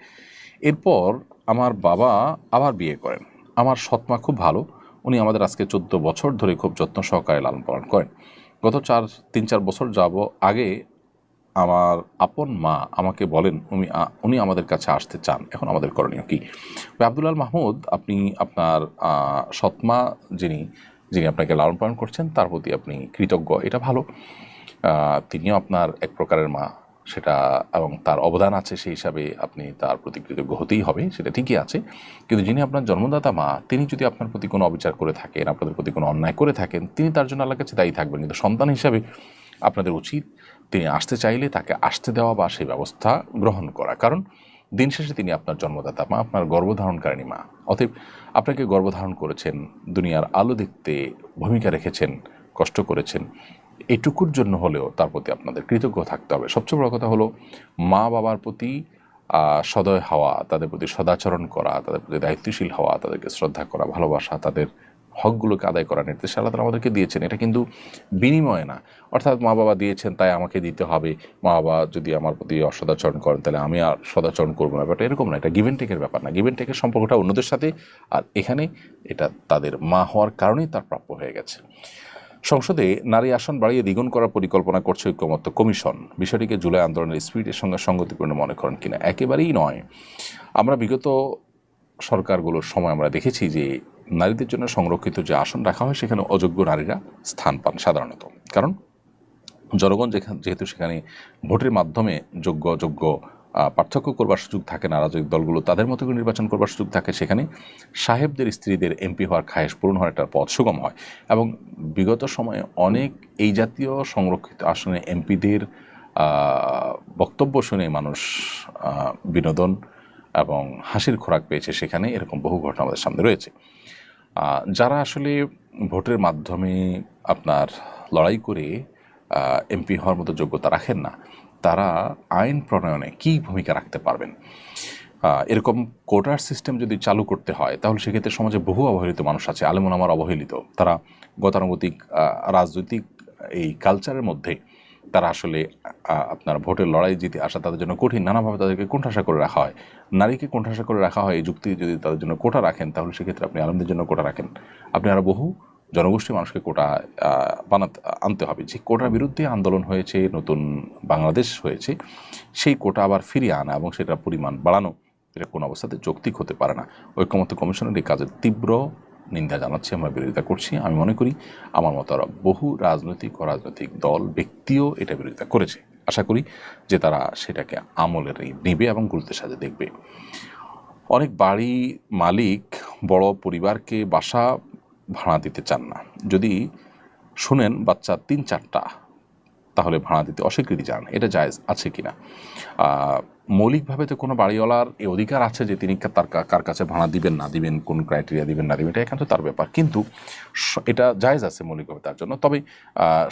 এরপর আমার বাবা আবার বিয়ে করেন। আমার সৎমা খুব ভালো, উনি আমাদের আজকে 14 বছর ধরে খুব যত্ন সহকারে লালন পালন করেন। গত 3-4 বছর আগে আমার আপন মা আমাকে বলেন উনি আমাদের কাছে আসতে চান, এখন আমাদের করণীয় কি? আব্দুল্লাহ মাহমুদ, আপনি আপনার সৎমা যিনি যিনি আপনাকে লালন পালন করছেন তার প্রতি আপনি কৃতজ্ঞ, এটা ভালো। তিনিও আপনার এক প্রকারের মা, সেটা এবং তার অবদান আছে, সেই হিসাবে আপনি তার প্রতি কৃতজ্ঞ হতেই হবে, সেটা ঠিকই আছে। কিন্তু যিনি আপনার জন্মদাতা মা, তিনি যদি আপনার প্রতি কোনো অবিচার করে থাকেন, আপনাদের প্রতি কোনো অন্যায় করে থাকেন, তিনি তার জন্য আল্লাহর কাছে দায়ী থাকবেন। কিন্তু সন্তান হিসাবে আপনাদের উচিত তিনি আসতে চাইলে তাকে আসতে দেওয়া বা সেই ব্যবস্থা গ্রহণ করা, কারণ দিন শেষে তিনি আপনার জন্মদাতা মা, আপনার গর্ভধারণকারিণী মা। অতএব আপনাকে গর্ভধারণ করেছেন, দুনিয়ার আলো দেখতে ভূমিকা রেখেছেন, কষ্ট করেছেন, এটুকুর জন্য হলেও তার প্রতি আপনাদের কৃতজ্ঞ থাকতে হবে। সবচেয়ে বড় কথা হলো মা বাবার প্রতি সদয় হওয়া, তাদের প্রতি সদাচরণ করা, তাদের প্রতি দায়িত্বশীল হওয়া, তাদেরকে শ্রদ্ধা করা, ভালোবাসা, তাদের হকগুলোকে আদায় করার নির্দেশ আল্লাহ তাআলা আমাদেরকে দিয়েছেন। এটা কিন্তু বিনিময়ে না, অর্থাৎ মা বাবা দিয়েছেন তাই আমাকে দিতে হবে, মা বাবা যদি আমার প্রতি অসদাচরণ করেন তাহলে আমি আর সদাচরণ করবো না, ব্যাপারটা এরকম না। এটা গিভ অ্যান্ড টেকের ব্যাপার না, গিভ অ্যান্ড টেকের সম্পর্কটা অন্যদের সাথে, আর এখানে এটা তাদের মা হওয়ার কারণেই তার প্রাপ্য হয়ে গেছে। সংসদে নারী আসন বাড়িয়ে দ্বিগুণ করার পরিকল্পনা করছে ঐক্যমত্য কমিশন। বিষয়টিকে জুলাই আন্দোলনের স্পিরিটের সঙ্গে সঙ্গতিপূর্ণ মনে করেন কিনা? একেবারেই নয়। আমরা বিগত সরকারগুলোর সময় আমরা দেখেছি যে নারীদের জন্য সংরক্ষিত যে আসন রাখা হয় সেখানে অযোগ্য নারীরা স্থান পান সাধারণত, কারণ জনগণ যেহেতু সেখানে ভোটের মাধ্যমে যোগ্য পার্থক্য করবার সুযোগ থাকে না, রাজনৈতিক দলগুলো তাদের মতো করে নির্বাচন করবার সুযোগ থাকে, সেখানে সাহেবদের স্ত্রীদের এমপি হওয়ার খায়েশ পূরণ হওয়ার একটা পথ সুগম হয়। এবং বিগত সময়ে অনেক এই জাতীয় সংরক্ষিত আসনে এমপিদের বক্তব্য শুনে মানুষ বিনোদন এবং হাসির খোরাক পেয়েছে, সেখানে এরকম বহু ঘটনা আমাদের সামনে রয়েছে। যারা আসলে ভোটের মাধ্যমে আপনার লড়াই করে এমপি হওয়ার মতো যোগ্যতা রাখেন না, তারা আইন প্রণয়নে কী ভূমিকা রাখতে পারবেন? এরকম কোটার সিস্টেম যদি চালু করতে হয় তাহলে সেক্ষেত্রে সমাজে বহু অবহেলিত মানুষ আছে, আলেমুলামার অবহেলিত, তারা গতানুগতিক রাজনৈতিক এই কালচারের মধ্যে তারা আসলে আপনার ভোটের লড়াই জিতে আসা তাদের জন্য কঠিন, নানাভাবে তাদেরকে কোণঠাসা করে রাখা হয়। নারীকে কোণঠাসা করে রাখা হয়, এই যুক্তি যদি তাদের জন্য কোটা রাখেন তাহলে সেক্ষেত্রে আপনি আলেমদের জন্য কোটা রাখেন, আপনি আরও বহু জনগোষ্ঠী মানুষকে কোটা আনতে হবে। যে কোটার বিরুদ্ধে আন্দোলন হয়েছে, নতুন বাংলাদেশ হয়েছে, সেই কোটা আবার ফিরিয়ে আনা এবং সেটার পরিমাণ বাড়ানো, এটা কোনো অবস্থাতে যৌক্তিক হতে পারে না। ঐক্যমত্য কমিশনের এই কাজের তীব্র নিন্দা জানাচ্ছি, আমরা বিরোধিতা করছি। আমি মনে করি আমার মতো আরও বহু রাজনৈতিক অরাজনৈতিক দল ব্যক্তিও এটা বিরোধিতা করেছে। আশা করি যে তারা সেটাকে আমলের নেবে এবং গুরুত্বের সাথে দেখবে। অনেক বাড়ি মালিক বড় পরিবারকে বাসা ভাড়া দিতে চান না, যদি শুনেন বাচ্চা 3-4টা তাহলে ভাড়া দিতে অস্বীকৃতি জানান, এটা জায়েজ আছে কিনা? মৌলিকভাবে তো কোনো বাড়িওয়ালার এই অধিকার আছে যে তিনি তার কার কাছে ভাড়া দিবেন না দিবেন, কোন ক্রাইটেরিয়া দিবেন না দিবেন, এটা এখানে তো তার ব্যাপার, কিন্তু এটা জায়েজ আছে মৌলিকভাবে তার জন্য। তবে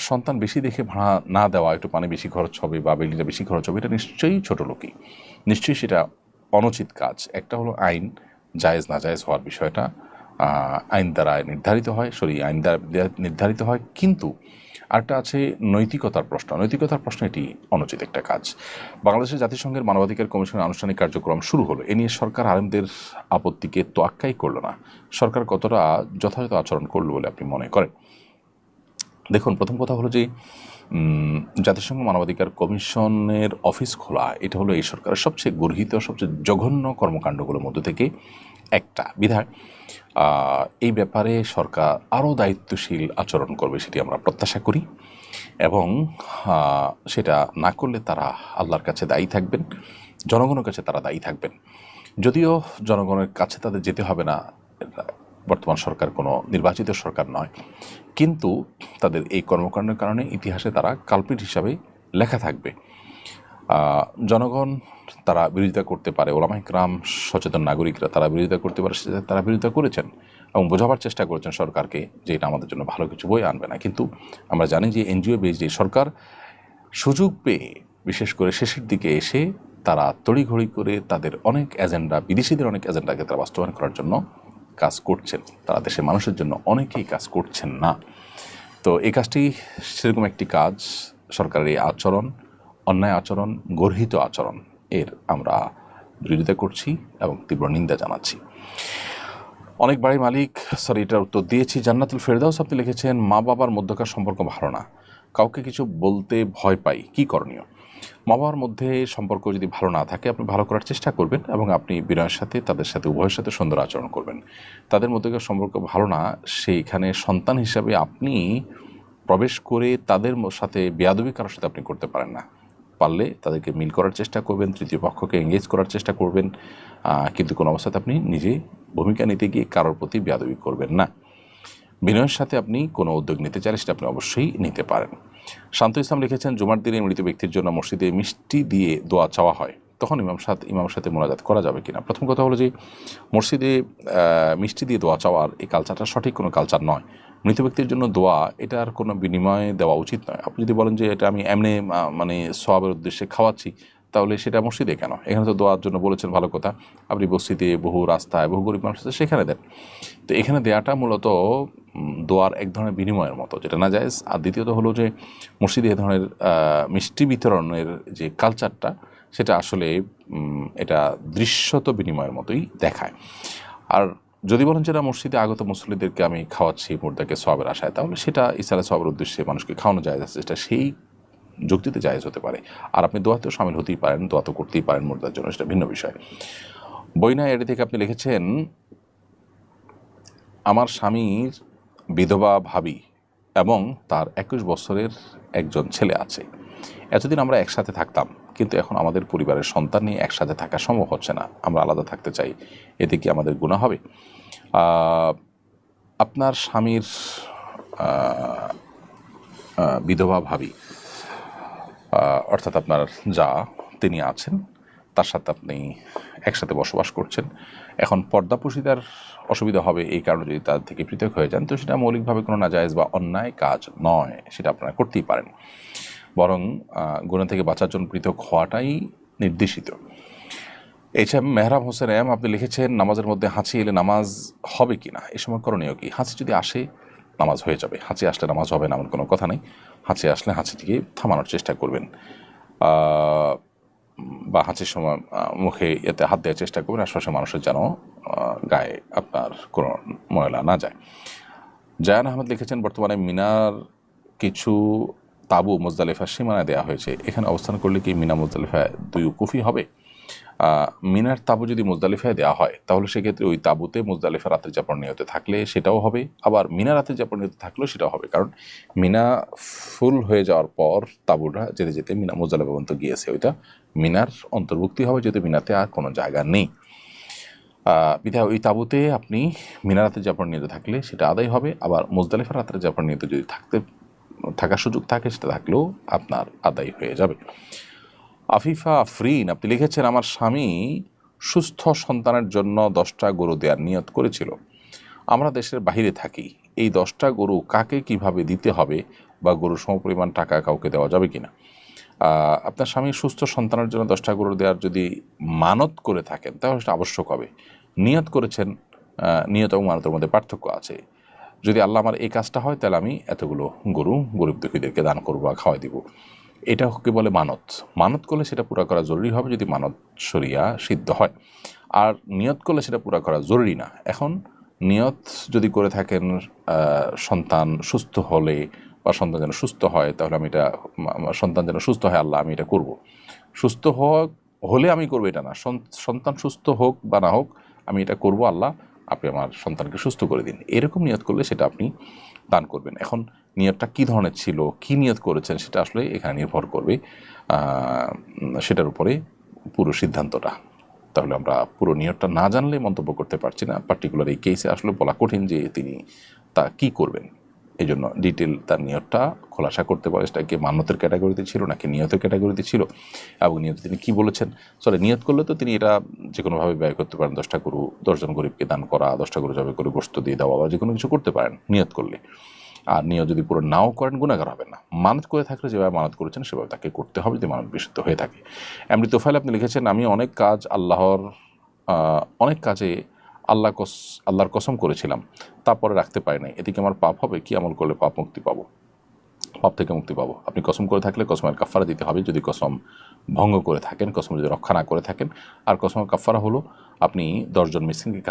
সন্তান বেশি দেখে ভাড়া না দেওয়া, একটু পানি বেশি খরচ হবে বা বিজলিটা বেশি খরচ হবে, এটা নিশ্চয়ই ছোটো লোকই, নিশ্চয়ই সেটা অনুচিত কাজ। একটা হলো আইন জায়েজ না জায়েজ হওয়ার বিষয়টা আইন দ্বারা নির্ধারিত হয়, আইন দ্বারা নির্ধারিত হয়, কিন্তু আরেকটা আছে নৈতিকতার প্রশ্ন। নৈতিকতার প্রশ্ন এটি অনুচিত একটা কাজ। বাংলাদেশের জাতিসংঘের মানবাধিকার কমিশনের আনুষ্ঠানিক কার্যক্রম শুরু হলো, এ নিয়ে সরকার আলেমদের আপত্তিকে তোয়াক্কাই করলো না। সরকার কতটা যথাযথ আচরণ করলো বলে আপনি মনে করেন? দেখুন, প্রথম কথা হলো যে জাতিসংঘ মানবাধিকার কমিশনের অফিস খোলা, এটা হলো এই সরকারের সবচেয়ে গর্হিত, সবচেয়ে জঘন্য কর্মকাণ্ডগুলোর মধ্যে থেকে একটা। বিধায় এই ব্যাপারে সরকার আরও দায়িত্বশীল আচরণ করবে সেটি আমরা প্রত্যাশা করি, এবং সেটা না করলে তারা আল্লাহর কাছে দায়ী থাকবেন, জনগণের কাছে তারা দায়ী থাকবেন। যদিও জনগণের কাছে তাদের যেতে হবে না, বর্তমান সরকার কোনো নির্বাচিত সরকার নয়, কিন্তু তাদের এই কর্মকাণ্ডের কারণে ইতিহাসে তারা কালপিট হিসাবে লেখা থাকবে। জনগণ তারা বিরোধিতা করতে পারে, ওলামায়ে কেরাম সচেতন নাগরিকরা তারা বিরোধিতা করতে পারে, তারা বিরোধিতা করেছেন এবং বোঝাবার চেষ্টা করেছেন সরকারকে যে এটা আমাদের জন্য ভালো কিছু বয়ে আনবে না। কিন্তু আমরা জানি যে এনজিও বেস যে সরকার, সুযোগ পেয়ে বিশেষ করে শেষের দিকে এসে তারা তড়িঘড়ি করে তাদের অনেক এজেন্ডা, বিদেশিদের অনেক এজেন্ডাকে তারা বাস্তবায়ন করার জন্য কাজ করছেন, তারা দেশের মানুষের জন্য অনেকেই কাজ করছেন না। তো এই কাজটি সেরকম একটি কাজ। সরকারের এই আচরণ, অন্যায় আচরণ, গর্হিত আচরণ, এর আমরা বিরোধিতা করছি এবং তীব্র নিন্দা জানাচ্ছি। অনেক বাড়ির মালিক, সরি এটার উত্তর দিয়েছি। জান্নাতুল ফেরদাউস আপনি লিখেছেন, মা বাবার মধ্যকার সম্পর্ক ভালো না, কাউকে কিছু বলতে ভয় পাই, কি করণীয়? মা বাবার মধ্যে সম্পর্ক যদি ভালো না থাকে, আপনি ভালো করার চেষ্টা করবেন এবং আপনি বিনয়ের সাথে তাদের সাথে উভয়ের সাথে সুন্দর আচরণ করবেন। তাদের মধ্যকার সম্পর্ক ভালো না, সেইখানে সন্তান হিসাবে আপনি প্রবেশ করে তাদের সাথে বেয়াদবি কারোর সাথে আপনি করতে পারেন না। পারলে তাদেরকে মিল করার চেষ্টা করবেন, তৃতীয় পক্ষকে এঙ্গেজ করার চেষ্টা করবেন, কিন্তু কোনো অবস্থাতে আপনি নিজে ভূমিকা নিতে গিয়ে কারোর প্রতি বেয়াদবি করবেন না। বিনয়ের সাথে আপনি কোনো উদ্যোগ নিতে চাইলে সেটা আপনি অবশ্যই নিতে পারেন। শান্ত ইসলাম লিখেছেন, জুমার দিনে মৃত ব্যক্তির জন্য মসজিদে মিষ্টি দিয়ে দোয়া চাওয়া হয়, তখন ইমামের সাথে মোনাজাত করা যাবে কিনা? প্রথম কথা হলো যে মসজিদে মিষ্টি দিয়ে দোয়া চাওয়ার এই কালচারটা সঠিক কোনো কালচার নয়। মৃত ব্যক্তির জন্য দোয়া, এটার কোনো বিনিময়ে দেওয়া উচিত নয়। আপনি যদি বলেন যে এটা আমি এমনি মানে সওয়াবের উদ্দেশ্যে খাওয়াচ্ছি, তাহলে সেটা মসজিদে কেন? এখানে তো দোয়ার জন্য বলেছেন, ভালো কথা। আপনি বস্তিতে বহু রাস্তায় বহু গরিব মানুষ আছে, সেখানে দেন। তো এখানে দেয়াটা মূলত দোয়ার এক ধরনের বিনিময়ের মতো, যেটা না জায়েজ। আর দ্বিতীয়ত হলো যে মসজিদে এ ধরনের মিষ্টি বিতরণের যে কালচারটা, সেটা আসলে এটা দৃশ্যত বিনিময়ের মতোই দেখায়। আর যদি বলেন যেটা মসজিদে আগত মুসল্লিদেরকে আমি খাওয়াচ্ছি মুর্দাকে সওয়াবের আশায়, তাহলে সেটা ইসলামের সওয়াবের উদ্দেশ্যে মানুষকে খাওয়ানো জায়েজ আছে, সেটা সেই যুক্তিতে জায়েজ হতে পারে। আর আপনি দোয়াতেও সামিল হতেই পারেন, দোয়া তো করতেই পারেন মুর্দার জন্য, সেটা ভিন্ন বিষয়। বইনা এডি থেকে আপনি লিখেছেন, আমার স্বামীর বিধবা ভাবি এবং তার 21 বছরের একজন ছেলে আছে। এতদিন আমরা একসাথে থাকতাম, কিন্তু এখন আমাদের পরিবারের সন্তান নিয়ে একসাথে থাকা সম্ভব হচ্ছে না। আমরা আলাদা থাকতে চাই, এতে কি আমাদের গুনাহ হবে? আপনার স্বামীর বিধবা ভাবি, অর্থাৎ আপনার যা তিনি আছেন, তার সাথে আপনি একসাথে বসবাস করছেন। এখন পর্দাপোশিদার অসুবিধা হবে এই কারণে যদি তার থেকে পৃথক হয়ে যান, তো সেটা মৌলিকভাবে কোনো নাজায়েজ বা অন্যায় কাজ নয়, সেটা আপনারা করতেই পারেন। বরং গুনাহ থেকে বাঁচার জন্য পৃথক হওয়াটাই নির্দেশিত। এছাড়া মেহরাব হোসেন এম আপনি লিখেছেন, নামাজের মধ্যে হাঁচি এলে নামাজ হবে কি না, এই সময় করণীয় কি? হাঁচি যদি আসে, নামাজ হয়ে যাবে। হাঁচি আসলে নামাজ হবে না এমন কোনো কথা নেই। হাঁচি আসলে হাঁচিটিকে থামানোর চেষ্টা করবেন, বা হাঁচির সময় মুখে এতে হাত দেওয়ার চেষ্টা করবেন, আশপাশে মানুষের যেন গায়ে আপনার কোনো ময়লা না যায়। জায়ান আহমেদ লিখেছেন, বর্তমানে মিনার কিছু তাঁবু মুজদালিফার সীমানায় দেওয়া হয়েছে, এখানে অবস্থান করলে কি মিনা মুজদালিফায় দুই উকুফই হবে? মিনার তাঁবু যদি মুজদালিফায় দেওয়া হয়, তাহলে সেক্ষেত্রে ওই তাঁবুতে মুজদালিফা রাত্রি যাপন নিয়তে থাকলে সেটাও হবে, আবার মিনা রাত্রি যাপন নিয়তে থাকলেও সেটাও হবে। কারণ মিনা ফুল হয়ে যাওয়ার পর তাঁবুটা যেতে যেতে মিনা মুজদালিফা পর্যন্ত গিয়েছে, ওইটা মিনার অন্তর্ভুক্তি হবে, যেহেতু মিনাতে আর কোনো জায়গা নেই। বিধায় ওই তাঁবুতে আপনি মিনা রাত্রি যাপন নিয়তে থাকলে সেটা আদায় হবে, আবার মুজদালিফা রাত্রি যাপন নিয়তে যদি থাকার সুযোগ থাকে, সেটা থাকলেও আপনার আদায় হয়ে যাবে। আফিফা আফরিন আপনি লিখেছেন, আমার স্বামী সুস্থ সন্তানের জন্য 10টা গরু দেওয়ার নিয়ত করেছিল। আমরা দেশের বাহিরে থাকি, এই 10টা গরু কাকে কিভাবে দিতে হবে, বা গরুর সমপরিমাণ টাকা কাউকে দেওয়া যাবে কিনা? আপনার স্বামী সুস্থ সন্তানের জন্য 10টা গরু দেওয়ার যদি মানত করে থাকেন, তাহলে সেটা আবশ্যক হবে। নিয়ত করেছেন, নিয়ত এবং মানতের মধ্যে পার্থক্য আছে। যদি আল্লাহ আমার এই কাজটা হয়, তাহলে আমি এতগুলো গরু গরিব দুঃখীদেরকে দান করবো বা খাওয়াই দিব, এটা কি বলে মানত। মানত করলে সেটা পুরা করা জরুরি হবে যদি মানত শরিয়া সিদ্ধ হয়, আর নিয়ত করলে সেটা পুরা করা জরুরি না। এখন নিয়ত যদি করে থাকেন সন্তান সুস্থ হলে বা সন্তান যেন সুস্থ হয়, তাহলে আমি এটা, সন্তান যেন সুস্থ হয় আল্লাহ আমি এটা করব। সুস্থ হলে আমি করবো এটা না, সন্তান সুস্থ হোক বা না হোক আমি এটা করব, আল্লাহ আপনি আমার সন্তানকে সুস্থ করে দিন, এরকম নিয়ত করলে সেটা আপনি দান করবেন। এখন নিয়তটা কী ধরনের ছিল, কী নিয়ত করেছেন, সেটা আসলে এখানে নির্ভর করবে, সেটার উপরে পুরো সিদ্ধান্তটা। তাহলে আমরা পুরো নিয়তটা না জানলে মন্তব্য করতে পারছি না। পার্টিকুলার এই কেসে আসলে বলা কঠিন যে তিনি তা কী করবেন, এই জন্য ডিটেল তার নিয়তটা খোলাসা করতে পারে, সেটা কি মান্যতের ক্যাটাগরিতে ছিল নাকি নিয়তের ক্যাটাগরিতে ছিল, এবং নিয়তে তিনি কী বলেছেন। সরি, নিয়ত করলে তো তিনি এটা যে কোনোভাবে ব্যয় করতে পারেন, 10টা গরু 10 জন গরিবকে দান করা, 10টা গরু জবাই করে গোশত দিয়ে দেওয়া, বা যে কোনো কিছু করতে পারেন নিয়ত করলে। আর নিয়ত যদি পুরো নাও করেন, গুনাহগার হবেন না। মানত করে থাকলে যেভাবে মানত করেছেন সেভাবে তাকে করতে হবে, যদি মানত বিশুদ্ধ হয়ে থাকে। এমনি তোফাইল আপনি লিখেছেন, আমি অনেক কাজে আল্লাহর কসম করেছিলাম, তারপরে রাখতে পারি নাই, এতে কি আমার পাপ হবে? কি আমল করলে পাপ থেকে মুক্তি পাবো? আপনি কসম করে থাকলে কসমের কাফারা দিতে হবে, যদি কসম ভঙ্গ করে থাকেন, কসম যদি রক্ষা না করে থাকেন। আর কসমের কাফারা হলো আপনি 10 জন মিসকিনকে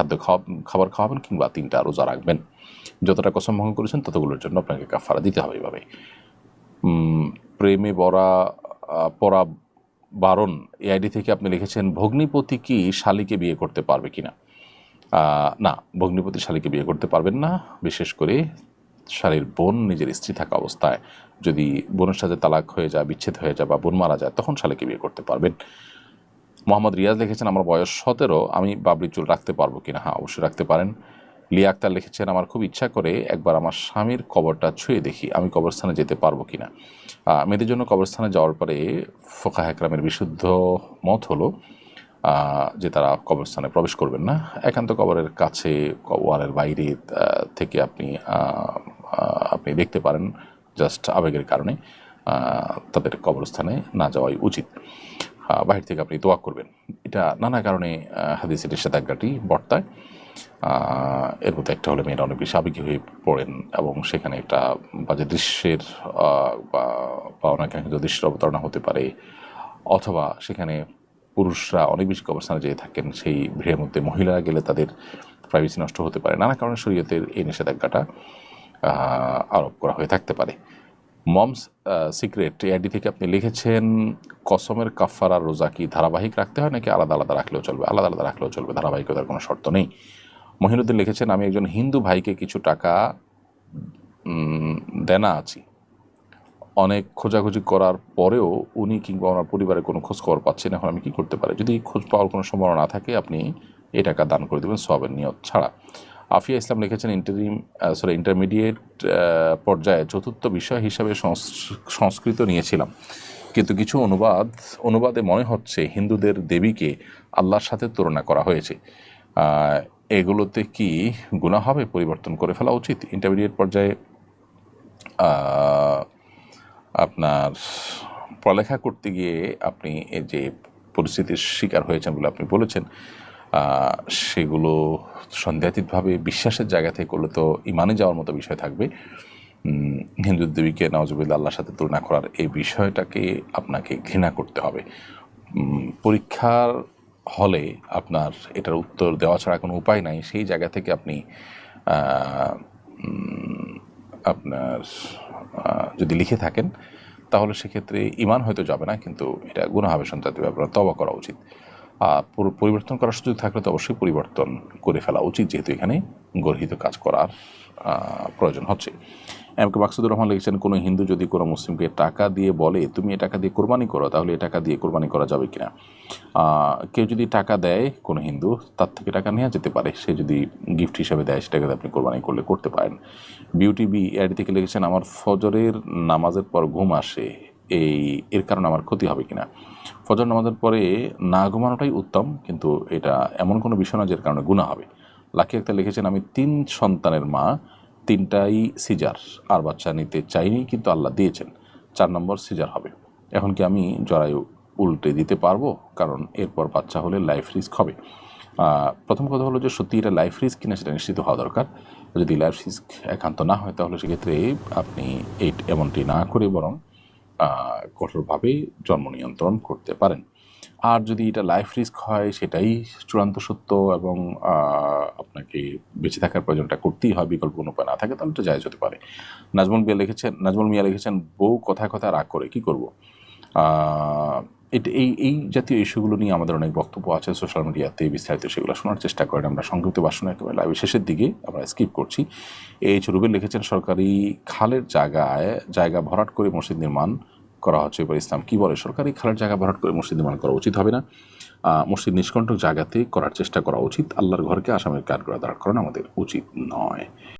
খাবার খাওয়াবেন কিংবা 3টা রোজা রাখবেন। যতটা কসম ভঙ্গ করেছেন ততগুলোর জন্য আপনাকে কাফারা দিতে হবে। এভাবে প্রেমে পড়া বারণ এআইডি থেকে আপনি লিখেছেন, ভগ্নিপতি কি শালীকে বিয়ে করতে পারবে কিনা? না, ভগ্নিপতি শালীকে বিয়ে করতে পারবেন না। বিশেষ করে শালীর বোন নিজের স্ত্রী থাকা অবস্থায় যদি বোনের সাথে তালাক হয়ে যায়, বিচ্ছেদ হয়ে যায় বা বোন মারা যায়, তখন শালীকে বিয়ে করতে পারবেন। মোহাম্মদ রিয়াজ লিখেছেন, আমার বয়স 17, আমি বাবরি চুল রাখতে পারবো কিনা? হ্যাঁ, অবশ্যই রাখতে পারেন। লিয়া আক্তার লিখেছেন, আমার খুব ইচ্ছা করে একবার আমার স্বামীর কবরটা ছুঁয়ে দেখি, আমি কবরস্থানে যেতে পারবো কিনা? মেয়েদের জন্য কবরস্থানে যাওয়ার পরে ফুকাহা একরামের বিশুদ্ধ মত হলো যে তারা কবরস্থানে প্রবেশ করবেন না। একান্ত কবরের কাছে, ওয়ালের বাইরে থেকে আপনি দেখতে পারেন, জাস্ট আবেগের কারণে তাদের কবরস্থানে না যাওয়াই উচিত। বাহির থেকে আপনি দোয়া করবেন। এটা নানা কারণে হাদিসের নিষেধাজ্ঞাটি বর্তায়। এর মধ্যে একটা হলে মেয়েরা অনেক বেশি আবেগী হয়ে পড়েন এবং সেখানে একটা বাজে দৃশ্যের বা অনেক দৃশ্যের অবতারণা হতে পারে, অথবা সেখানে পুরুষরা অনেক বেশি কবরস্থানে যেয়ে থাকেন, সেই ভিড়ের মধ্যে মহিলারা গেলে তাদের প্রাইভেসি নষ্ট হতে পারে। নানা কারণে শরীয়তের এই নিষেধাজ্ঞাটা আরোপ করা হয়ে থাকতে পারে। মমস সিক্রেট এআইডি থেকে আপনি লিখেছেন, কসমের কাফারা রোজা কি ধারাবাহিক রাখতে হয় নাকি আলাদা আলাদা রাখলেও চলবে? আলাদা আলাদা রাখলেও চলবে, ধারাবাহিকতার কোনো শর্ত নেই। মহিনুদ্দিন লিখেছেন, আমি একজন হিন্দু ভাইকে কিছু টাকা দেনা আছি, অনেক খোঁজাখুঁজি করার পরেও উনি কিংবা ওনার পরিবারের কোনো খোঁজ খবর পাচ্ছেন, এখন আমি কী করতে পারি? যদি খোঁজ পাওয়ার কোনো সম্ভাবনা না থাকে, আপনি এই টাকা দান করে দেবেন সওয়াবের নিয়ত ছাড়া। আফিয়া ইসলাম লিখেছেন, ইন্টারমিডিয়েট পর্যায়ে চতুর্থ বিষয় হিসাবে সংস্কৃত নিয়েছিলাম, কিন্তু কিছু অনুবাদে মনে হচ্ছে হিন্দুদের দেবীকে আল্লাহর সাথে তুলনা করা হয়েছে। এগুলোতে কি গুনাহ হবে? পরিবর্তন করে ফেলা উচিত? ইন্টারমিডিয়েট পর্যায়ে আপনার পড়ালেখা করতে গিয়ে আপনি এই যে পরিস্থিতির শিকার হয়েছেন বলে আপনি বলেছেন, সেগুলো সন্দেহাতীতভাবে বিশ্বাসের জায়গা থেকে করলে তো ইমানে যাওয়ার মতো বিষয় থাকবে। হিন্দু দেবীকে নাউজুবিল্লাহ আল্লাহর সাথে তুলনা করার এই বিষয়টাকে আপনাকে ঘৃণা করতে হবে। পরীক্ষার হলে আপনার এটার উত্তর দেওয়া ছাড়া কোনো উপায় নাই, সেই জায়গা থেকে আপনি আপনার যদি লিখে থাকেন তাহলে সেক্ষেত্রে ইমান হয়তো যাবে না, কিন্তু এটা গুনাহ হবে, সন্তানদের ব্যাপারে তওবা করা উচিত। পরিবর্তন করার সুযোগ থাকলে তো অবশ্যই পরিবর্তন করে ফেলা উচিত, যেহেতু এখানে গর্হিত কাজ করার প্রয়োজন হচ্ছে। এমকে মাকসুদুর রহমান লিখেছেন, কোনো হিন্দু যদি কোনো মুসলিমকে টাকা দিয়ে বলে তুমি এ টাকা দিয়ে কোরবানি করো, তাহলে এ টাকা দিয়ে কোরবানি করা যাবে কিনা? কেউ যদি টাকা দেয় কোনো হিন্দু, তার থেকে টাকা নেওয়া যেতে পারে, সে যদি গিফট হিসাবে দেয় সেটাকে আপনি কোরবানি করতে পারেন। বিউটি বি এআইডি থেকে লিখেছেন, আমার ফজরের নামাজের পর ঘুম আসে, এর কারণে আমার ক্ষতি হবে কিনা? ফজর নামাজের পরে না ঘুমানোটাই উত্তম, কিন্তু এটা এমন কোনো বিষয় না যার কারণে গুনাহ হবে। লাকি একটা লিখেছেন, আমি 3 সন্তানের মা, 3টাই সিজার, আর বাচ্চা নিতে চাইনি কিন্তু আল্লাহ দিয়েছেন, 4 নম্বর সিজার হবে, এখন কি আমি জরায়ু উল্টে দিতে পারবো? কারণ এরপর বাচ্চা হলে লাইফ রিস্ক হবে। প্রথম কথা হলো যে সত্যি এটা লাইফ রিস্ক কিনা সেটা নিশ্চিত হওয়া দরকার। যদি লাইফ রিস্ক একান্ত না হয় তাহলে সেক্ষেত্রে আপনি এমনটি না করে বরং কঠোরভাবে জন্ম নিয়ন্ত্রণ করতে পারেন। আর যদি এটা লাইফ রিস্ক হয়, সেটাই চূড়ান্ত সত্য এবং আপনাকে বেঁচে থাকার প্রয়োজনটা করতেই হয়, বিকল্প কোনো উপায় না থাকে, তাহলে তো জায়েজ হতে পারে। নাজমুল মিয়া লিখেছেন, বউ কথায় কথায় রাগ করে কি করব? এই জাতীয় ইস্যুগুলো নিয়ে আমাদের অনেক বক্তব্য আছে সোশ্যাল মিডিয়াতে, বিস্তারিত সেগুলো শোনার চেষ্টা করেন। আমরা সংক্ষিপ্ত ভাষণ একেবারে লাইভের শেষের দিকে আমরা স্কিপ করছি। রুবেল লিখেছেন, সরকারি খালের জায়গা ভরাট করে মসজিদ নির্মাণ করা হচ্ছে, এবার ইসলাম কি বলে? সরকারি খালের জায়গা ভরাট করে মসজিদ নির্মাণ করা উচিত হবে না। মসজিদ নিষ্কণ্টক জায়গাতে করার চেষ্টা করা উচিত। আল্লাহর ঘরকে আসামের কাঠগড়া দাঁড় করানো আমাদের উচিত নয়।